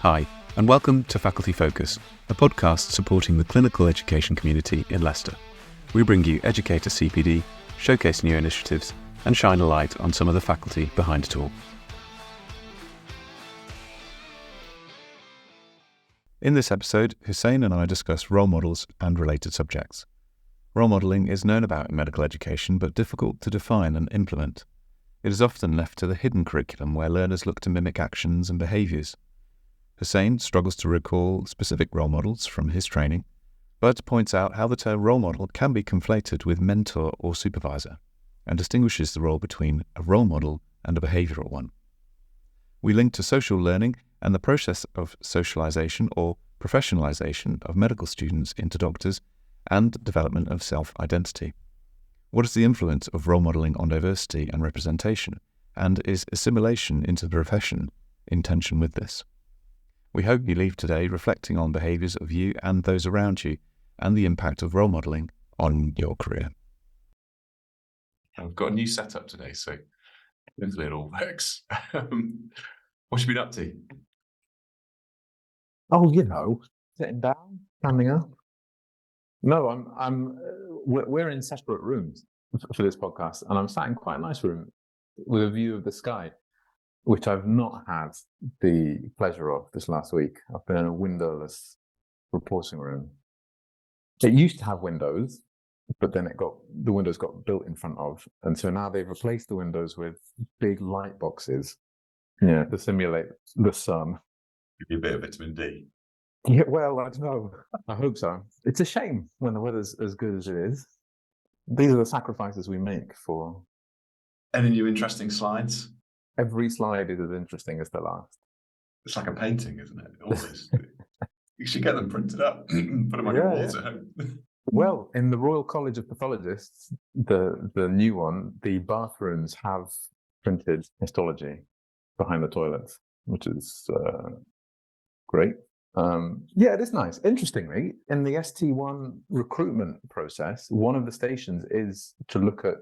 Hi, and welcome to Faculty Focus, a podcast supporting the clinical education community in Leicester. We bring you Educator CPD, showcase new initiatives, and shine a light on some of the faculty behind it all. In this episode, Hussein and I discuss role models and related subjects. Role modelling is known about in medical education, but difficult to define and implement. It is often left to the hidden curriculum where learners look to mimic actions and behaviours. Hussein struggles to recall specific role models from his training, but points out how the term role model can be conflated with mentor or supervisor, and distinguishes the role between a role model and a behavioural one. We link to social learning and the process of socialisation or professionalisation of medical students into doctors and development of self-identity. What is the influence of role modelling on diversity and representation, and is assimilation into the profession in tension with this? We hope you leave today reflecting on behaviours of you and those around you, and the impact of role modelling on your career. I've got a new setup today, so hopefully it all works. What have you been up to? Oh, sitting down, standing up. No, we're in separate rooms for this podcast, and I'm sat in quite a nice room with a view of the sky, which I've not had the pleasure of this last week. I've been in a windowless reporting room. It used to have windows, but then the windows got built in front of, and so now they've replaced the windows with big light boxes, to simulate the sun. Give you a bit of vitamin D. Yeah, well, I don't know. I hope so. It's a shame when the weather's as good as it is. These are the sacrifices we make for. Any new interesting slides? Every slide is as interesting as the last. It's like a painting, isn't it? Almost. You should get them printed up, put them on your walls at home. Well, in the Royal College of Pathologists, the new one, the bathrooms have printed histology behind the toilets, which is great. It is nice. Interestingly, in the ST1 recruitment process, one of the stations is to look at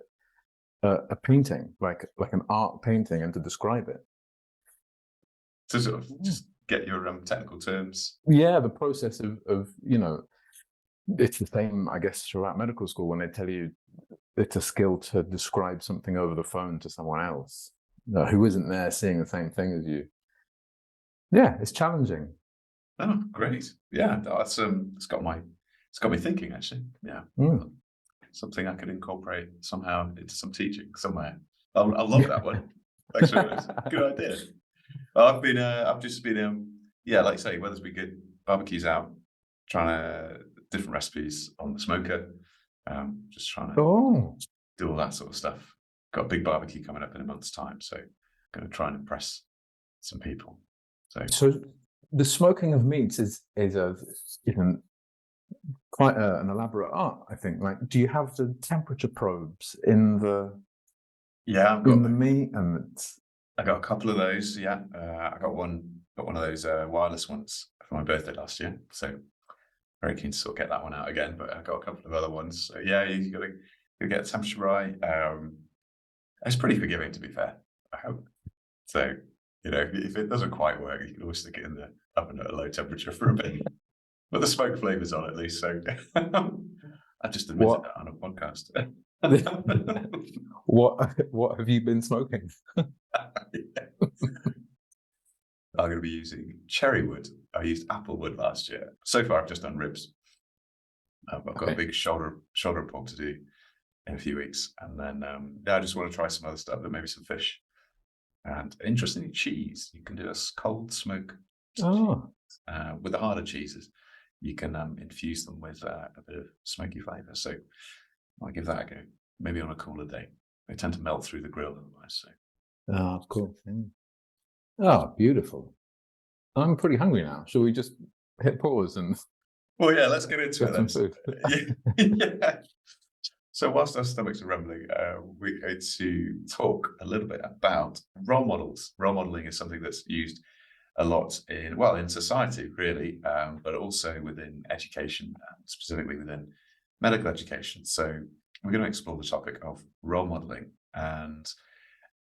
a painting, like an art painting, and to describe it. To sort of just get your technical terms. Yeah, the process of it's the same, I guess, throughout medical school when they tell you it's a skill to describe something over the phone to someone else who isn't there seeing the same thing as you. Yeah, it's challenging. Oh, great! Yeah, that's it's got me thinking actually. Yeah, something I could incorporate somehow into some teaching somewhere. I'll love that one. Thanks very much. Good idea. I've just been like you say, weather's been good. Barbecue's out, trying different recipes on the smoker. Just trying to do all that sort of stuff. Got a big barbecue coming up in a month's time, so going to try and impress some people. So the smoking of meats is quite an elaborate art, I think. Like, do you have the temperature probes in the the meat? And I got a couple of those. Yeah, I got one of those wireless ones for my birthday last year. So very keen to sort of get that one out again. But I got a couple of other ones. So yeah, you got to get the temperature right. It's pretty forgiving, to be fair. I hope. So if it doesn't quite work, you can always stick it in the oven at a low temperature for a bit. But the smoke flavor's on at least. So I just admitted that on a podcast. What have you been smoking? I'm going to be using cherry wood. I used apple wood last year. So far, I've just done ribs. I've got a big shoulder report to do in a few weeks, and then I just want to try some other stuff, but maybe some fish. And interestingly, cheese. You can do a cold smoke with the harder cheeses. You can infuse them with a bit of smoky flavour. So I'll give that a go. Maybe on a cooler day. They tend to melt through the grill otherwise. So. Cool. Oh, beautiful. I'm pretty hungry now. Shall we just hit pause and? Well, yeah, let's get into it. Some food. Yeah. So whilst our stomachs are rumbling, we're going to talk a little bit about role models. Role modelling is something that's used a lot in society, really, but also within education, specifically within medical education. So we're going to explore the topic of role modelling and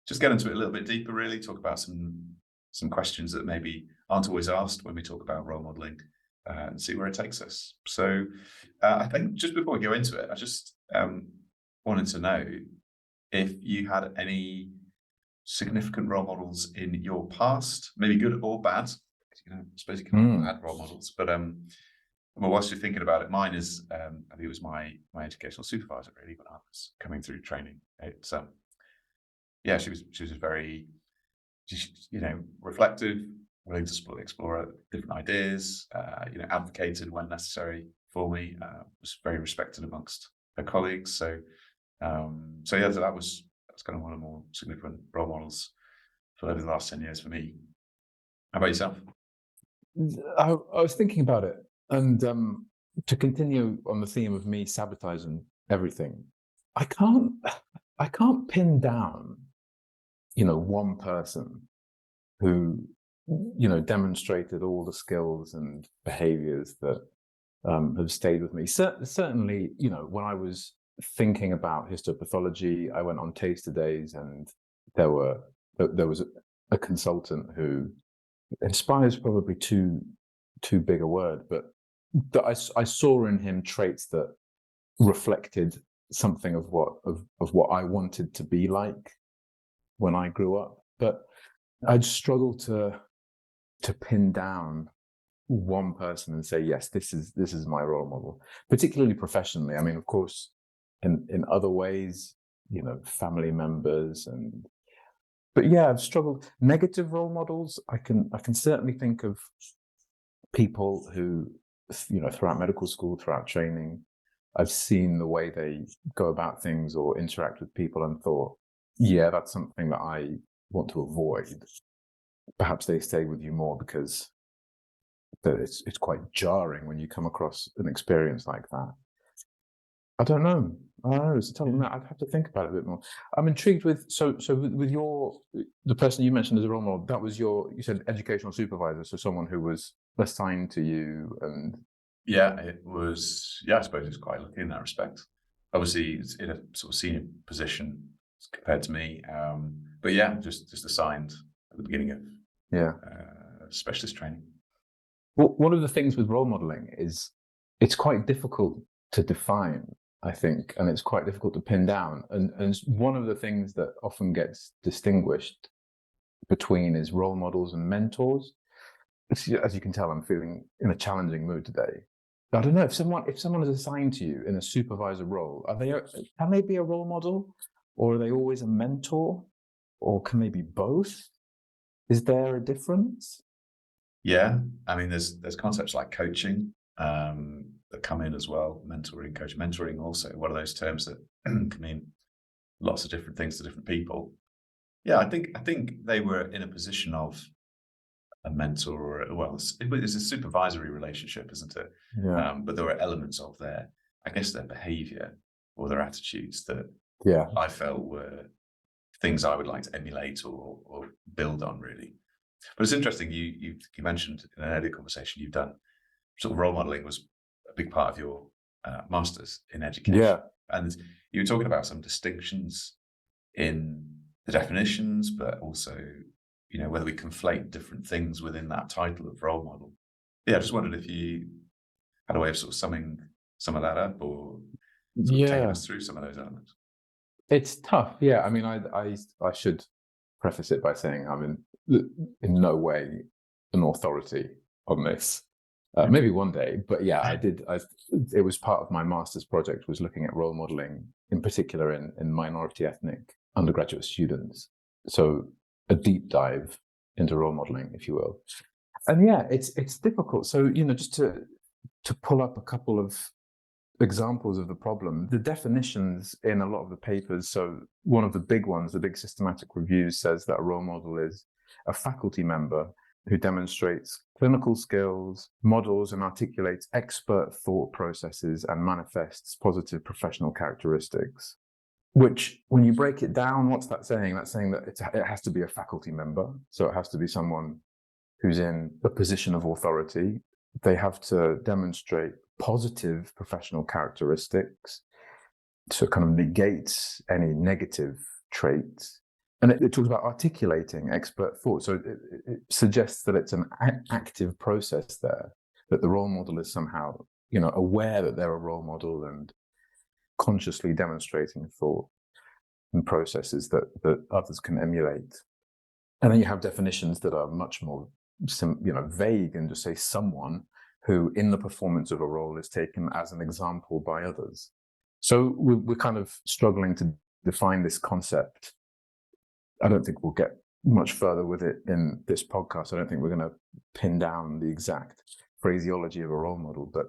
just get into it a little bit deeper, really, talk about some some questions that maybe aren't always asked when we talk about role modeling, and see where it takes us. So I think just before we go into it, I just wanted to know if you had any significant role models in your past, maybe good or bad. I suppose you can have bad role models, but well, whilst you're thinking about it, mine is I think it was my educational supervisor really when I was coming through training. It's yeah, she was very, reflective, willing to explore different ideas, advocated when necessary for me, was very respected amongst her colleagues. So yeah, so that's kind of one of the more significant role models for the last 10 years for me. How about yourself? I was thinking about it, and to continue on the theme of me sabotaging everything, I can't pin down, one person who, demonstrated all the skills and behaviors that have stayed with me. Certainly, when I was thinking about histopathology, I went on taster days, and there was a consultant who, inspire is probably too big a word, but that I saw in him traits that reflected something of what I wanted to be like when I grew up. But I'd struggle to pin down one person and say, yes, this is my role model, particularly professionally. I mean, of course, in other ways, family members, but yeah, I've struggled. Negative role models, I can certainly think of people who, throughout medical school, throughout training, I've seen the way they go about things or interact with people and thought, yeah, that's something that I want to avoid. Perhaps they stay with you more because it's quite jarring when you come across an experience like that. I don't know. It's a tough one. I'd have to think about it a bit more. I'm intrigued with with the person you mentioned as a role model. That was you said educational supervisor, so someone who was assigned to you, and yeah, it was. Yeah, I suppose it's quite lucky in that respect. Obviously, it's in a sort of senior position compared to me, but yeah, just assigned at the beginning of specialist training. Well, one of the things with role modeling is it's quite difficult to define, I think, and it's quite difficult to pin down. And one of the things that often gets distinguished between is role models and mentors. As you can tell, I'm feeling in a challenging mood today. I don't know if someone is assigned to you in a supervisor role, can they be a role model, or are they always a mentor, or can they be both? Is there a difference? Yeah, I mean, there's concepts like coaching that come in as well. Mentoring, coach, mentoring also one of those terms that can mean lots of different things to different people. Yeah, I think they were in a position of a mentor, or it's a supervisory relationship, isn't it? Yeah. But there were elements of their behavior or their attitudes that I felt were things I would like to emulate or build on, really. But it's interesting, you mentioned in an earlier conversation you've done sort of role modeling was a big part of your master's in education. Yeah. And you were talking about some distinctions in the definitions, but also, whether we conflate different things within that title of role model. Yeah, I just wondered if you had a way of sort of summing some of that up, or sort of taking us through some of those elements. It's tough. Yeah, I mean, I should preface it by saying I'm in no way an authority on this. Maybe one day, but yeah, it was part of my master's project, was looking at role modeling, in particular in minority ethnic undergraduate students. So a deep dive into role modeling, if you will. And yeah, it's difficult. So, just to pull up a couple of examples of the problem, the definitions in a lot of the papers. So one of the big ones, the big systematic reviews, says that a role model is a faculty member who demonstrates clinical skills, models and articulates expert thought processes, and manifests positive professional characteristics. Which, when you break it down, what's that saying? That's saying that it has to be a faculty member. So it has to be someone who's in a position of authority. They have to demonstrate positive professional characteristics, so it kind of negates any negative traits. And it talks about articulating expert thought. So it suggests that it's an active process there, that the role model is somehow, aware that they're a role model and consciously demonstrating thought and processes that others can emulate. And then you have definitions that are much more, vague, and just say someone who, in the performance of a role, is taken as an example by others. So we're kind of struggling to define this concept. I don't think we'll get much further with it in this podcast. I don't think we're going to pin down the exact phraseology of a role model, but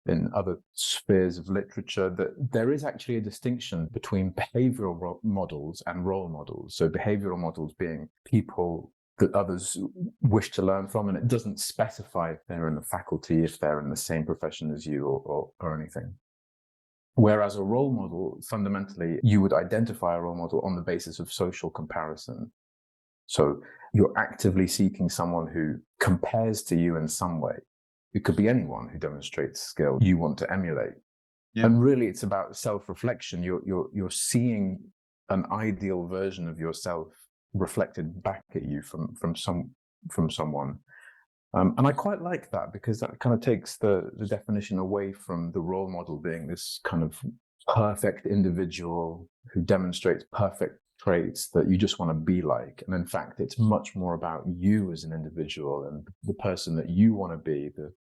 in other spheres of literature, that there is actually a distinction between behavioral models and role models. So behavioral models being people that others wish to learn from, and it doesn't specify if they're in the faculty, if they're in the same profession as you, or anything. Whereas a role model, fundamentally, you would identify a role model on the basis of social comparison. So you're actively seeking someone who compares to you in some way. It could be anyone who demonstrates skill you want to emulate. Yeah. And really, it's about self-reflection. You're seeing an ideal version of yourself reflected back at you from someone. And I quite like that, because that kind of takes the definition away from the role model being this kind of perfect individual who demonstrates perfect traits that you just want to be like. And in fact, it's much more about you as an individual and the person that you want to be, the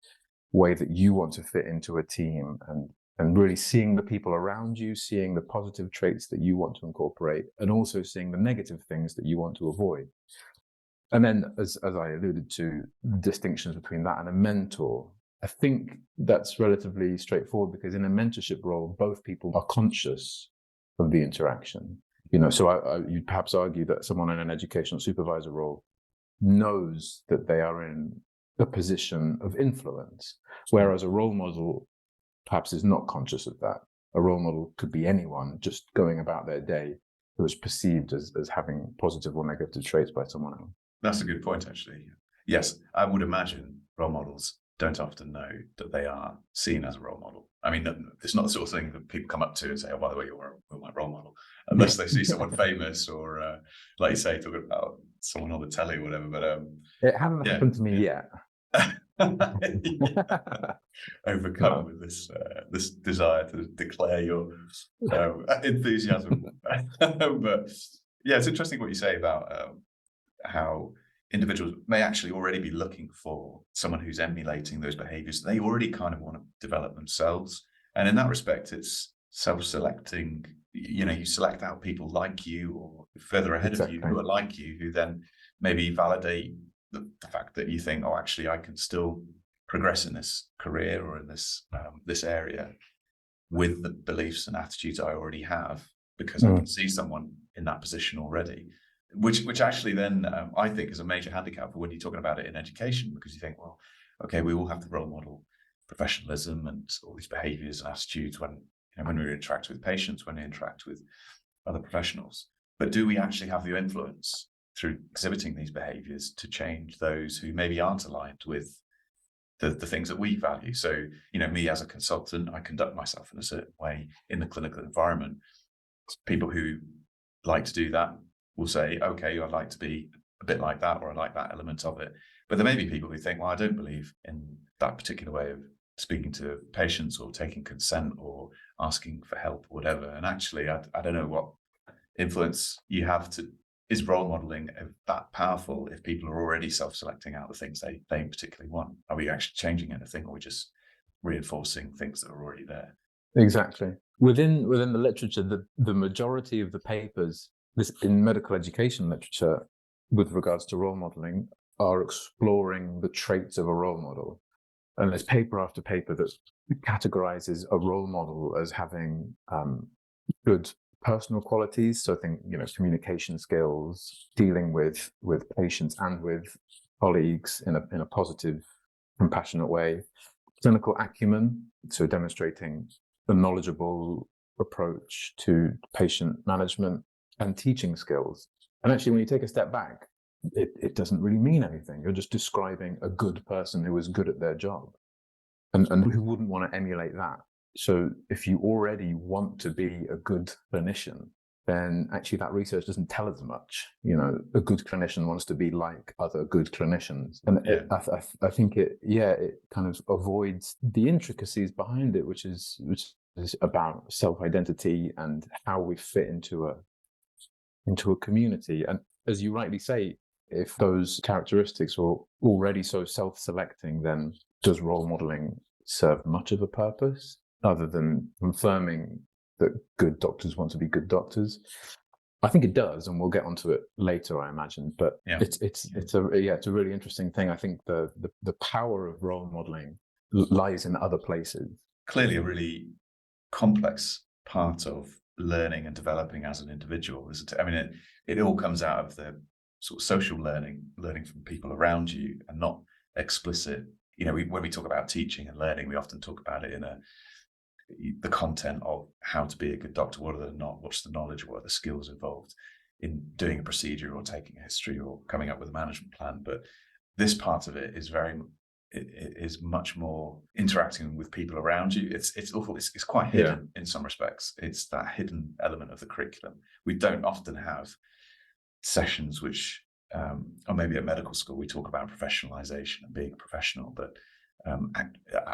way that you want to fit into a team, and really seeing the people around you, seeing the positive traits that you want to incorporate, and also seeing the negative things that you want to avoid. And then, as I alluded to, distinctions between that and a mentor. I think that's relatively straightforward, because in a mentorship role, both people are conscious of the interaction. So you'd perhaps argue that someone in an educational supervisor role knows that they are in a position of influence, whereas a role model perhaps is not conscious of that. A role model could be anyone just going about their day who is perceived as having positive or negative traits by someone else. That's a good point, actually. Yes, I would imagine role models don't often know that they are seen as a role model. I mean, it's not the sort of thing that people come up to and say, oh, by the way, you're my role model, unless they see someone famous or, like you say, talking about someone on the telly or whatever. But it hasn't happened to me yet. Overcome with this desire to declare your enthusiasm. But yeah, it's interesting what you say about how individuals may actually already be looking for someone who's emulating those behaviors they already kind of want to develop themselves. And in that respect, it's self-selecting. You select out people like you or further ahead of you who are like you, who then maybe validate the fact that you think, oh, actually, I can still progress in this career or in this area with the beliefs and attitudes I already have, because I can see someone in that position already. Which actually then I think is a major handicap for when you're talking about it in education, because you think, well, okay, we all have the role model professionalism and all these behaviors and attitudes when we interact with patients, when we interact with other professionals. But do we actually have the influence through exhibiting these behaviors to change those who maybe aren't aligned with the things that we value? So, me as a consultant, I conduct myself in a certain way in the clinical environment. People who like to do that will say, okay, I'd like to be a bit like that, or I like that element of it. But there may be people who think, well, I don't believe in that particular way of speaking to patients or taking consent or asking for help or whatever. And actually, I don't know what influence you have to, is role modeling that powerful if people are already self-selecting out the things they particularly want? Are we actually changing anything, or are we just reinforcing things that are already there? Exactly. Within the literature, the majority of the papers in medical education literature with regards to role modeling are exploring the traits of a role model. And there's paper after paper that categorizes a role model as having good personal qualities. So I think, communication skills, dealing with patients and with colleagues in a positive, compassionate way, clinical acumen, so demonstrating a knowledgeable approach to patient management, and teaching skills. And actually, when you take a step back, it doesn't really mean anything. You're just describing a good person who is good at their job, and who wouldn't want to emulate that. So if you already want to be a good clinician, then actually that research doesn't tell us much. You know, a good clinician wants to be like other good clinicians, and I think it kind of avoids the intricacies behind it, which is about self-identity and how we fit into a community. And as you rightly say, if those characteristics are already so self-selecting, then does role modeling serve much of a purpose other than confirming that good doctors want to be good doctors? I think it does, and we'll get onto it later, I imagine. But it's a really interesting thing. I think the power of role modeling lies in other places. Clearly, a really complex part of learning and developing as an individual, isn't it? I mean, it all comes out of the sort of social learning from people around you, and not explicit. You know, when we talk about teaching and learning, we often talk about it in the content of how to be a good doctor. What's the knowledge, what are the skills involved in doing a procedure or taking a history or coming up with a management plan. But this part of it is much more interacting with people around you. It's quite hidden in some respects. It's that hidden element of the curriculum. We don't often have sessions which, or maybe at medical school, we talk about professionalization and being a professional, but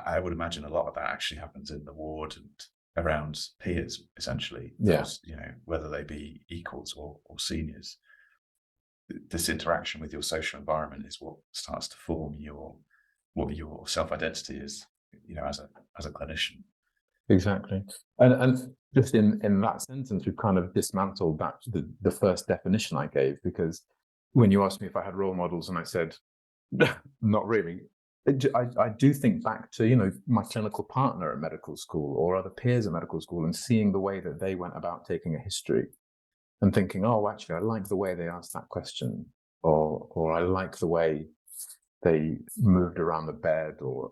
I would imagine a lot of that actually happens in the ward and around peers, essentially. Those, you know, whether they be equals or seniors. This interaction with your social environment is what starts to form what your self-identity is, you know, as a clinician. Exactly. And just in that sentence, we've kind of dismantled that the first definition I gave, because when you asked me if I had role models and I said, not really, I do think back to, you know, my clinical partner at medical school or other peers at medical school, and seeing the way that they went about taking a history and thinking, oh, actually, I like the way they asked that question, or I like the way they moved around the bed or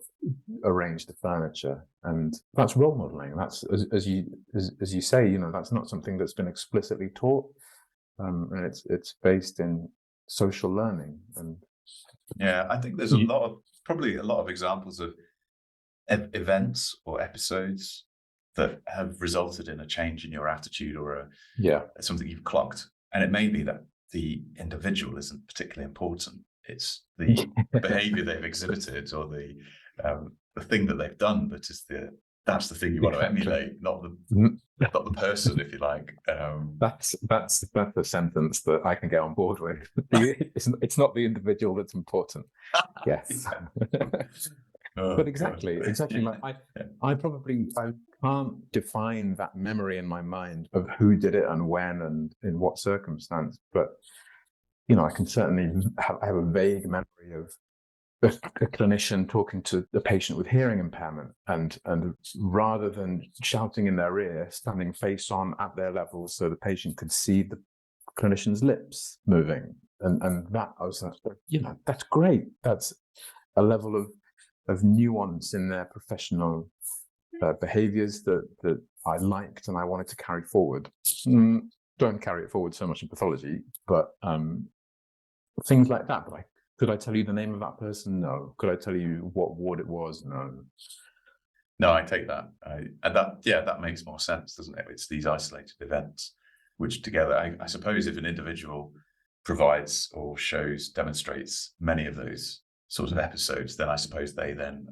arranged the furniture. And that's role modeling. That's, as you say, you know, that's not something that's been explicitly taught, and it's based in social learning. And I think there's probably a lot of examples of events or episodes that have resulted in a change in your attitude or something you've clocked. And it may be that the individual isn't particularly important. It's the behavior they've exhibited or the thing that they've done that's the thing you want to emulate, not the person, if you like. That's a sentence that I can get on board with. It's not the individual that's important. Yes. But exactly. Like I can't define that memory in my mind of who did it and when and in what circumstance. But, you know, I can certainly have a vague memory of a clinician talking to a patient with hearing impairment, and rather than shouting in their ear, standing face on at their level so the patient could see the clinician's lips moving. And that, I was like, you know, that's great. That's a level of nuance in their professional behaviors that I liked and I wanted to carry forward. Don't carry it forward so much in pathology, but things like that. But could I tell you the name of that person? No. Could I tell you what ward it was? No. No, I take that. That makes more sense, doesn't it? It's these isolated events, which together, I suppose if an individual provides or demonstrates many of those sorts of episodes, then I suppose they then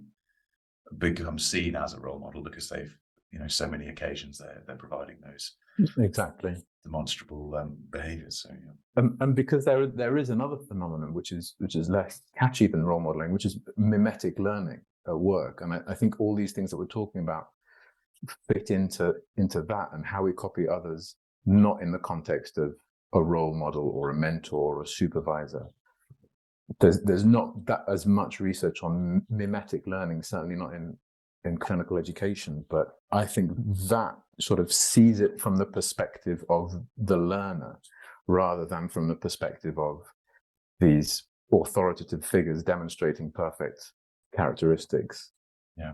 become seen as a role model because they've, you know, so many occasions they're providing those exactly demonstrable behaviors. So and because there is another phenomenon which is less catchy than role modeling, which is mimetic learning at work. And I think all these things that we're talking about fit into that, and how we copy others, not in the context of a role model or a mentor or a supervisor. There's not that as much research on mimetic learning, certainly not in clinical education, but I think that sort of sees it from the perspective of the learner rather than from the perspective of these authoritative figures demonstrating perfect characteristics.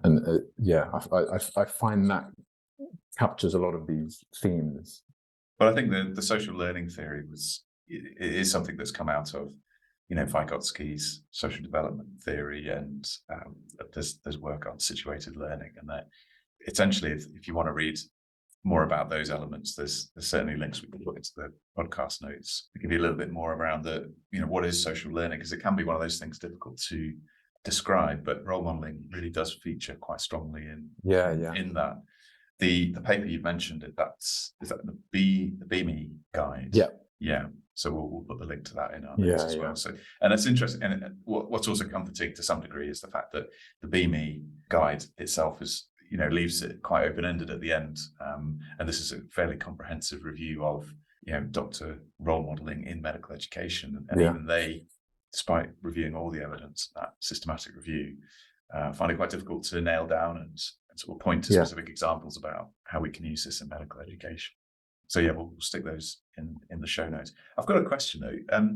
And I find that captures a lot of these themes. But I think the social learning theory is something that's come out of, you know, Vygotsky's social development theory, and there's work on situated learning, and that essentially, if you want to read more about those elements, there's certainly links we can put into the podcast notes to give you a little bit more around what is social learning, because it can be one of those things difficult to describe, but role modeling really does feature quite strongly in that. The paper you mentioned, is that the BME guide? Yeah. So we'll put the link to that in our notes as well. So, and it's interesting. And what's also comforting to some degree is the fact that the BME guide itself is, leaves it quite open-ended at the end. And this is a fairly comprehensive review of, doctor role modeling in medical education. And even they, despite reviewing all the evidence, that systematic review, find it quite difficult to nail down and sort of point to specific examples about how we can use this in medical education. So we'll stick those in the show notes. I've got a question though.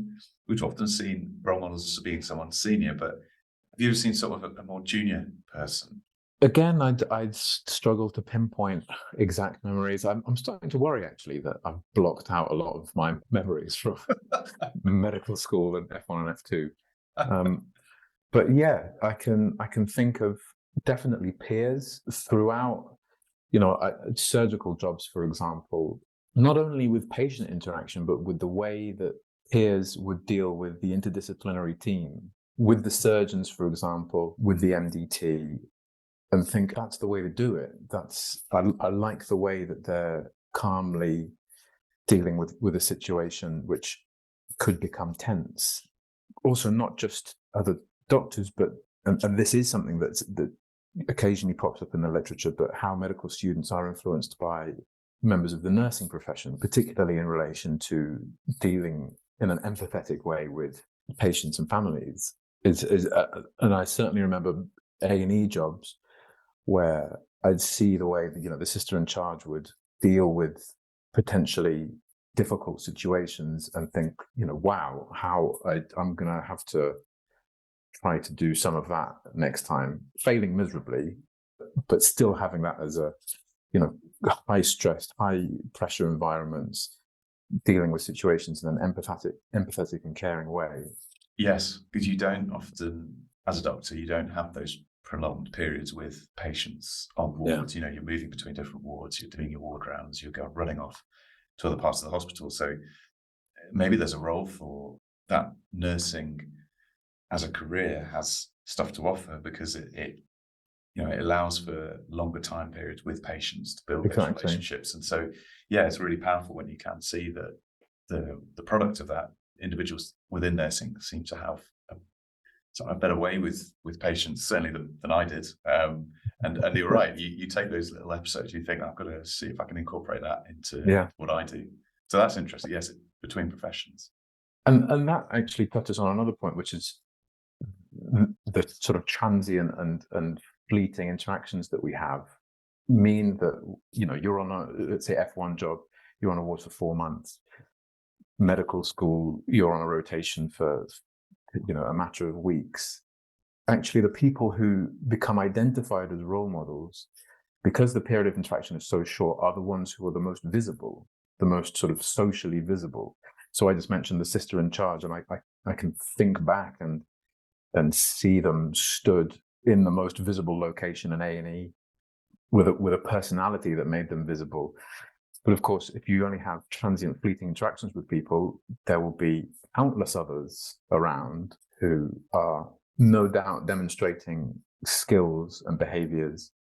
We've often seen role models as being someone senior, but have you ever seen sort of a more junior person? Again, I'd struggle to pinpoint exact memories. I'm starting to worry actually that I've blocked out a lot of my memories from medical school and F1 and F2. But yeah, I can think of definitely peers throughout, surgical jobs, for example, not only with patient interaction, but with the way that peers would deal with the interdisciplinary team, with the surgeons, for example, with the MDT, and think that's the way to do it. I like the way that they're calmly dealing with a situation which could become tense. Also, not just other doctors, but and this is something that occasionally pops up in the literature, but how medical students are influenced by members of the nursing profession, particularly in relation to dealing in an empathetic way with patients and families. And I certainly remember A&E jobs where I'd see the way that, the sister in charge would deal with potentially difficult situations and think, wow, how I'm going to have to try to do some of that next time, failing miserably, but still having that as a, high stressed, high pressure environments, dealing with situations in an empathetic and caring way. Yes, because you don't often, as a doctor, you don't have those prolonged periods with patients on wards. You're moving between different wards, you're doing your ward rounds, you're running off to other parts of the hospital. So maybe there's a role for that. Nursing as a career has stuff to offer because it allows for longer time periods with patients to build those relationships. And so, it's really powerful when you can see that the product of that, individuals within nursing seem to have a better way with patients, certainly than I did. And you're right, you take those little episodes, you think, I've got to see if I can incorporate that into what I do. So that's interesting. Yes, between professions. And that actually touches on another point, which is the sort of transient and fleeting interactions that we have mean that, you're on a, let's say, F1 job, you're on a ward for 4 months. Medical school, you're on a rotation for, a matter of weeks. Actually, the people who become identified as role models, because the period of interaction is so short, are the ones who are the most visible, the most sort of socially visible. So I just mentioned the sister in charge, and I can think back and see them stood in the most visible location in A&E with a personality that made them visible. But of course, if you only have transient, fleeting interactions with people, there will be countless others around who are no doubt demonstrating skills and behaviors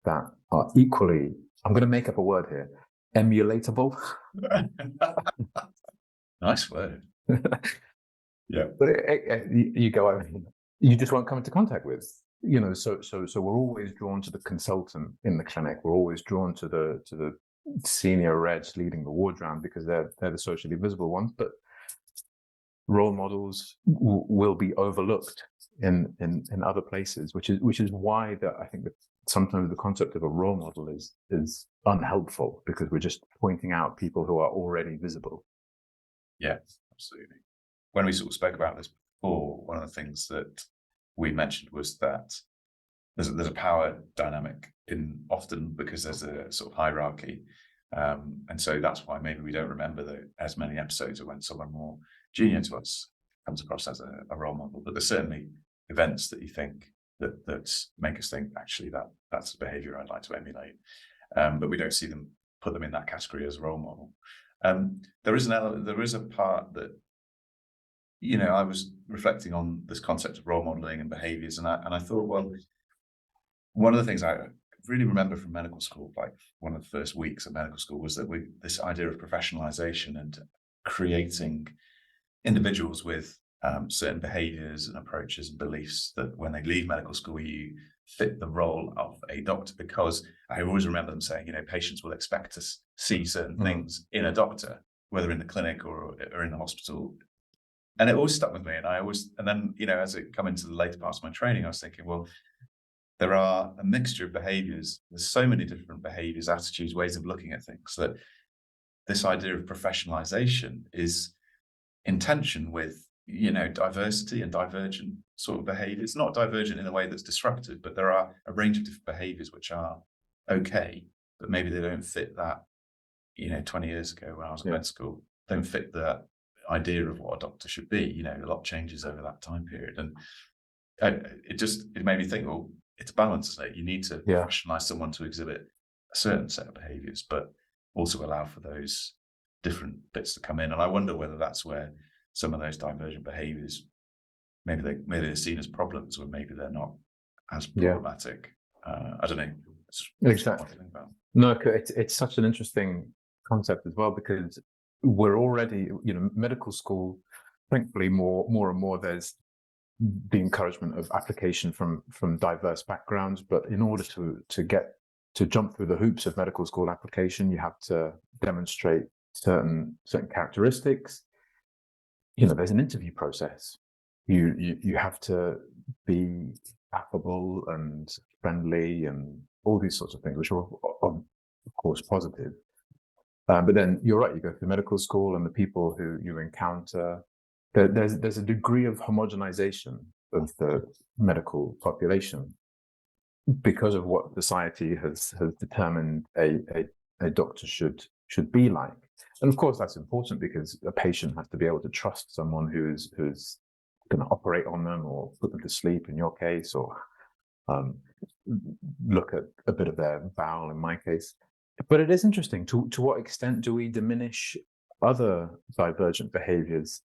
that are equally, I'm going to make up a word here, emulatable. Nice word. Yeah. But you go, you just won't come into contact with, so we're always drawn to the consultant in the clinic. We're always drawn to the senior reds leading the ward round because they're the socially visible ones. But role models will be overlooked in other places, which is why that I think that sometimes the concept of a role model is unhelpful, because we're just pointing out people who are already visible. Yeah, absolutely. When we sort of spoke about this before, one of the things that we mentioned was that there's a power dynamic often because there's a sort of hierarchy. And so that's why maybe we don't remember as many episodes of when someone more junior to us comes across as a role model. But there's certainly events that you think that make us think, actually, that's a behavior I'd like to emulate. But we don't see them put them in that category as role model. There is a part that, I was reflecting on this concept of role modeling and behaviors, and I thought, well, one of the things I really remember from medical school, like one of the first weeks of medical school, was that this idea of professionalization and creating individuals with certain behaviors and approaches and beliefs that when they leave medical school, you fit the role of a doctor. Because I always remember them saying, patients will expect to see certain things in a doctor, whether in the clinic or in the hospital. And it always stuck with me. And then, as it come into the later parts of my training, I was thinking, well, there are a mixture of behaviors. There's so many different behaviors, attitudes, ways of looking at things, that this idea of professionalization is in tension with, diversity and divergent sort of behavior. It's not divergent in a way that's disruptive, but there are a range of different behaviors which are okay, but maybe they don't fit that, 20 years ago when I was at med school, don't fit the idea of what a doctor should be. A lot changes over that time period. And it made me think, well, it's a balance, isn't it? You need to professionalize someone to exhibit a certain set of behaviors, but also allow for those different bits to come in. And I wonder whether that's where some of those divergent behaviors, maybe they're seen as problems, or maybe they're not as problematic. I don't know. Exactly. No, it's such an interesting concept as well, because we're already, medical school, thankfully more and more there's the encouragement of application from diverse backgrounds. But in order to jump through the hoops of medical school application, you have to demonstrate certain characteristics. There's an interview process. You have to be affable and friendly and all these sorts of things, which are of course positive. But then you're right, you go through medical school and the people who you encounter, there's a degree of homogenization of the medical population because of what society has determined a doctor should be like. And of course that's important, because a patient has to be able to trust someone who's going to operate on them or put them to sleep in your case, or look at a bit of their bowel in my case. But it is interesting, to what extent do we diminish other divergent behaviors,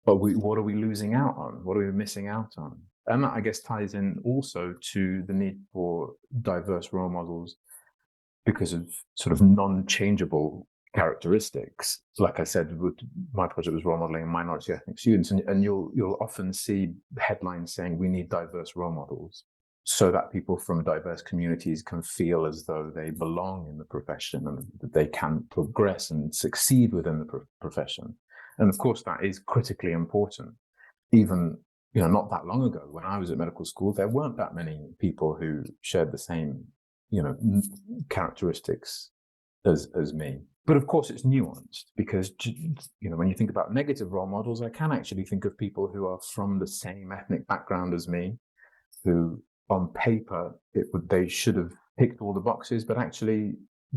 but what are we losing out on? What are we missing out on? And that, I guess, ties in also to the need for diverse role models because of sort of non-changeable characteristics. So like I said, my project was role modeling minority ethnic students, and you'll often see headlines saying we need diverse role models so that people from diverse communities can feel as though they belong in the profession and that they can progress and succeed within the profession. And of course, that is critically important. Even, not that long ago, when I was at medical school, there weren't that many people who shared the same, characteristics as me. But of course, it's nuanced, because, when you think about negative role models, I can actually think of people who are from the same ethnic background as me, who on paper, they should have ticked all the boxes, but actually,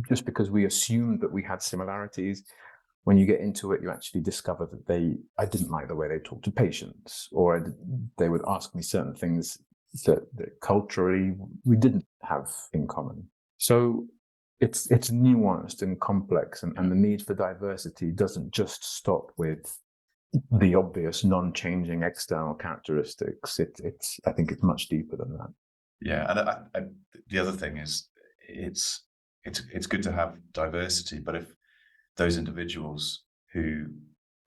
just because we assumed that we had similarities, when you get into it, you actually discover that I didn't like the way they talked to patients, or they would ask me certain things that culturally we didn't have in common. So it's nuanced and complex, and the need for diversity doesn't just stop with the obvious non-changing external characteristics. I think it's much deeper than that. Yeah, and the other thing is, it's good to have diversity, but if those individuals who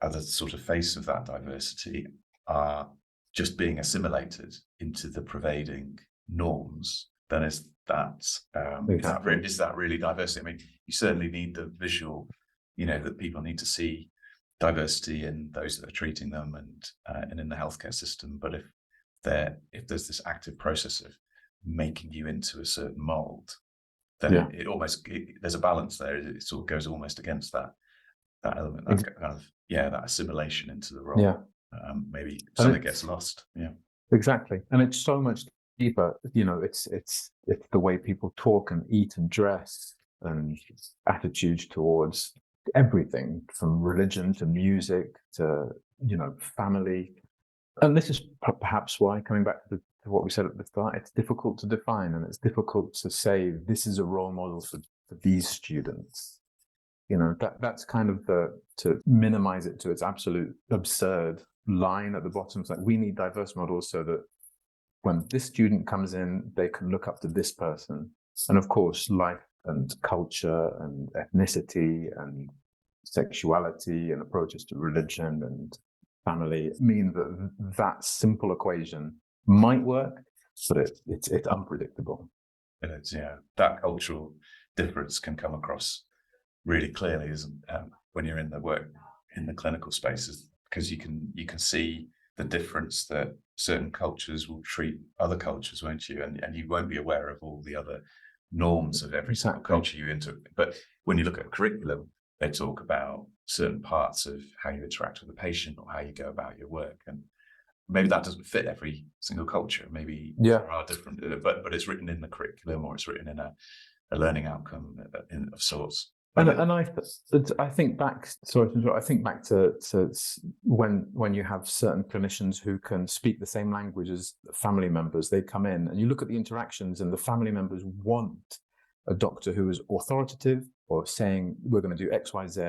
are the sort of face of that diversity are just being assimilated into the pervading norms, then is that really diversity? I mean, you certainly need the visual, that people need to see diversity in those that are treating them and in the healthcare system. But if there's this active process of making you into a certain mold, then there's a balance there. It sort of goes almost against that element, that kind of that assimilation into the role. Maybe something gets lost. Yeah, exactly. And it's so much deeper. It's the way people talk and eat and dress and attitudes towards everything, from religion to music to family. And this is perhaps why, coming back to what we said at the start, it's difficult to define, and it's difficult to say this is a role model for these students. That's kind of to minimize it to its absolute absurd line at the bottom. It's like, we need diverse models so that when this student comes in, they can look up to this person. And of course, life and culture and ethnicity and sexuality and approaches to religion and family mean that simple equation might work, but it's unpredictable. That cultural difference can come across really clearly when you're in the work in the clinical spaces, because you can see the difference that certain cultures will treat other cultures, won't you? And you won't be aware of all the other norms of every single culture you enter. But when you look at a curriculum, they talk about certain parts of how you interact with the patient or how you go about your work. And maybe that doesn't fit every single culture. Maybe there are different, but it's written in the curriculum, or it's written in a learning outcome of sorts. And I think back. Sorry to interrupt. I think back to when you have certain clinicians who can speak the same language as family members. They come in, and you look at the interactions, and the family members want a doctor who is authoritative or saying, "We're going to do X, Y, Z,"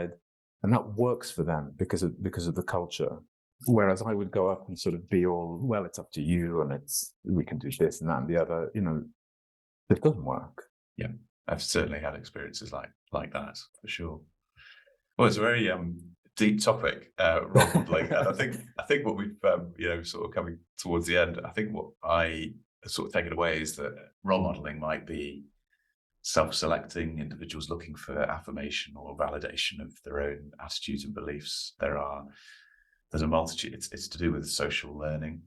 and that works for them because of the culture. Whereas I would go up and sort of be all, "Well, it's up to you, and we can do this and that and the other." It doesn't work. Yeah. I've certainly had experiences like that, for sure. Well, it's a very deep topic, role modeling, and I think what we've sort of coming towards the end. I think what I sort of taken away is that role modeling might be self-selecting individuals looking for affirmation or validation of their own attitudes and beliefs. There's a multitude. It's to do with social learning.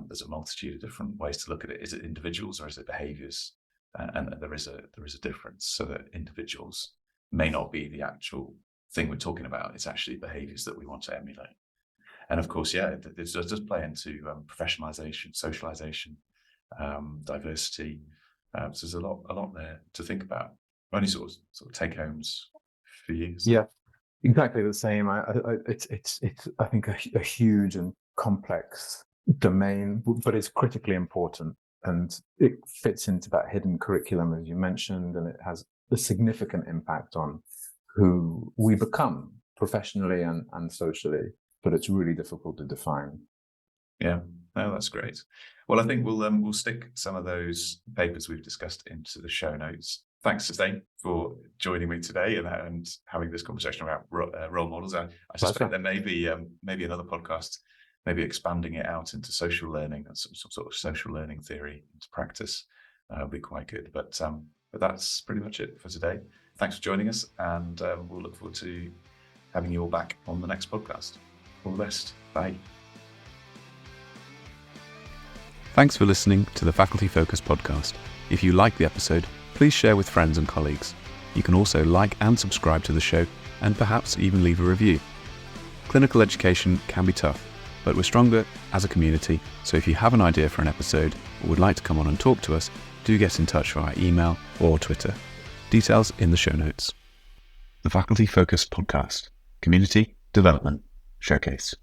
There's a multitude of different ways to look at it. Is it individuals or is it behaviours? And there is a difference, so that individuals may not be the actual thing we're talking about. It's actually behaviours that we want to emulate. And of course, it does play into professionalisation, socialisation, diversity. So there's a lot there to think about. Any sort of take homes for you? Yeah, exactly the same. It's I think a huge and complex domain, but it's critically important. And it fits into that hidden curriculum, as you mentioned, and it has a significant impact on who we become professionally and socially. But it's really difficult to define. Yeah, no, that's great. Well, I think we'll stick some of those papers we've discussed into the show notes. Thanks, Sustain, for joining me today and having this conversation about role models. I suspect there may be another podcast, maybe expanding it out into social learning and some sort of social learning theory into practice would be quite good. But that's pretty much it for today. Thanks for joining us, and we'll look forward to having you all back on the next podcast. All the best. Bye. Thanks for listening to the Faculty Focus podcast. If you like the episode, please share with friends and colleagues. You can also like and subscribe to the show, and perhaps even leave a review. Clinical education can be tough, but we're stronger as a community, so if you have an idea for an episode or would like to come on and talk to us, do get in touch via email or Twitter. Details in the show notes. The Faculty Focus Podcast, Community Development Showcase.